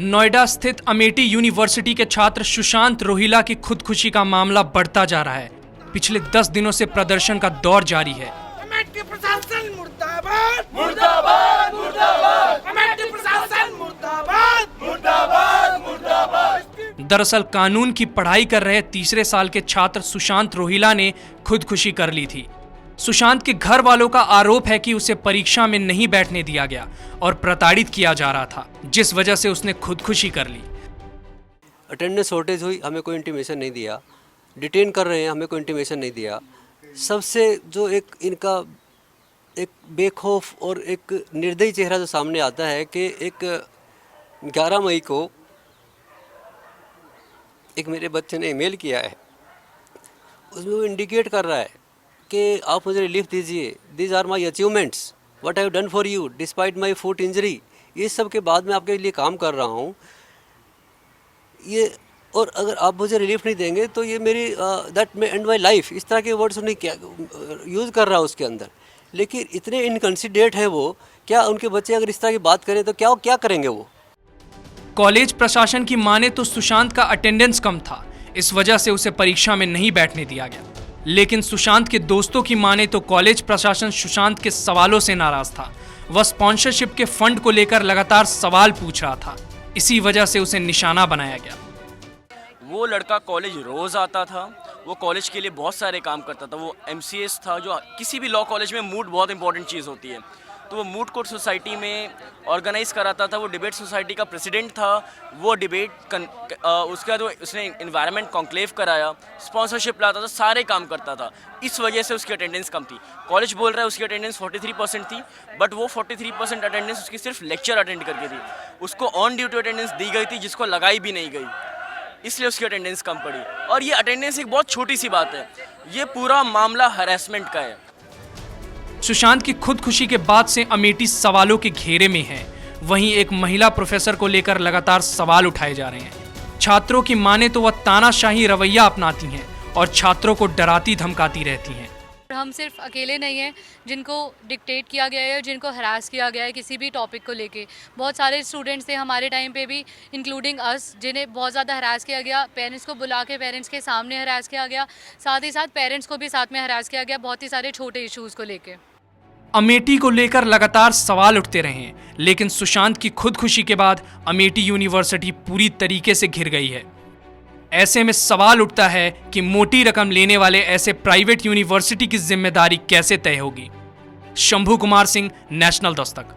नोएडा स्थित अमेठी यूनिवर्सिटी के छात्र सुशांत रोहिला की खुदकुशी का मामला बढ़ता जा रहा है। पिछले 10 दिनों से प्रदर्शन का दौर जारी है। अमेठी प्रशासन मुर्दाबाद, मुर्दाबाद, मुर्दाबाद। अमेठी प्रशासन मुर्दाबाद, मुर्दाबाद, मुर्दाबाद। दरअसल कानून की पढ़ाई कर रहे तीसरे साल के छात्र सुशांत रोहिला ने खुदकुशी कर ली थी। सुशांत के घर वालों का आरोप है कि उसे परीक्षा में नहीं बैठने दिया गया और प्रताड़ित किया जा रहा था, जिस वजह से उसने खुदकुशी कर ली। अटेंडेंस शॉर्टेज हुई, हमें कोई इंटीमेशन नहीं दिया। डिटेन कर रहे हैं, हमें कोई इंटीमेशन नहीं दिया। सबसे जो इनका एक बेखौफ और एक निर्दयी चेहरा जो सामने आता है कि एक 11 मई को एक मेरे बच्चे ने ईमेल किया है, उसमें वो इंडिकेट कर रहा है कि आप मुझे रिलीफ दीजिए, these are my achievements, what I have done for you despite my foot injury. ये सब के बाद मैं आपके लिए काम कर रहा हूँ ये, और अगर आप मुझे रिलीफ नहीं देंगे तो ये मेरी that may and my life, इस तरह के वर्ड्स उन्हें क्या यूज़ कर रहा है उसके अंदर। लेकिन इतने इनकंसिडरेट हैं वो, क्या उनके बच्चे अगर इस तरह की बात करें तो क्या करेंगे वो। कॉलेज प्रशासन की माने तो सुशांत का अटेंडेंस कम था, इस वजह से उसे परीक्षा में नहीं बैठने दिया गया। लेकिन सुशांत के दोस्तों की माने तो कॉलेज प्रशासन सुशांत के सवालों से नाराज था। वह स्पॉन्सरशिप के फंड को लेकर लगातार सवाल पूछ रहा था, इसी वजह से उसे निशाना बनाया गया। वो लड़का कॉलेज रोज आता था, वो कॉलेज के लिए बहुत सारे काम करता था। वो MCS था, जो किसी भी लॉ कॉलेज में मूड बहुत इंपॉर्टेंट चीज़ होती है, तो वो मूड कोर्ट सोसाइटी में ऑर्गेनाइज कराता था। वो डिबेट सोसाइटी का प्रेसिडेंट था। वो डिबेट उसके बाद उसने इन्वायरमेंट कॉन्क्लेव कराया, स्पॉन्सरशिप लाता था, सारे काम करता था। इस वजह से उसकी अटेंडेंस कम थी। कॉलेज बोल रहा है उसकी अटेंडेंस 43% थी, बट वो 43% अटेंडेंस उसकी सिर्फ लेक्चर अटेंड करके थी। उसको ऑन ड्यूटी अटेंडेंस दी गई थी, जिसको लगाई भी नहीं गई, इसलिए उसकी अटेंडेंस कम पड़ी। और ये अटेंडेंस एक बहुत छोटी सी बात है, ये पूरा मामला हरासमेंट का है। सुशांत की खुदकुशी के बाद से अमेठी सवालों के घेरे में है। वहीं एक महिला प्रोफेसर को लेकर लगातार सवाल उठाए जा रहे हैं। छात्रों की माने तो वह तानाशाही रवैया अपनाती हैं और छात्रों को डराती धमकाती रहती हैं। हम सिर्फ अकेले नहीं हैं जिनको डिक्टेट किया गया है, जिनको हरास किया गया है किसी भी टॉपिक को लेके। बहुत सारे स्टूडेंट्स थे हमारे टाइम पे भी, इंक्लूडिंग अस, जिन्हें बहुत ज़्यादा हरास किया गया। पेरेंट्स को बुला के पेरेंट्स के सामने हरास किया गया, साथ ही साथ पेरेंट्स को भी साथ में हरास किया गया, बहुत ही सारे छोटे इश्यूज़ को लेके। अमेठी को लेकर लगातार सवाल उठते रहे हैं, लेकिन सुशांत की खुदकुशी के बाद अमेठी यूनिवर्सिटी पूरी तरीके से घिर गई है। ऐसे में सवाल उठता है कि मोटी रकम लेने वाले ऐसे प्राइवेट यूनिवर्सिटी की जिम्मेदारी कैसे तय होगी। शंभू कुमार सिंह, नेशनल दस्तक।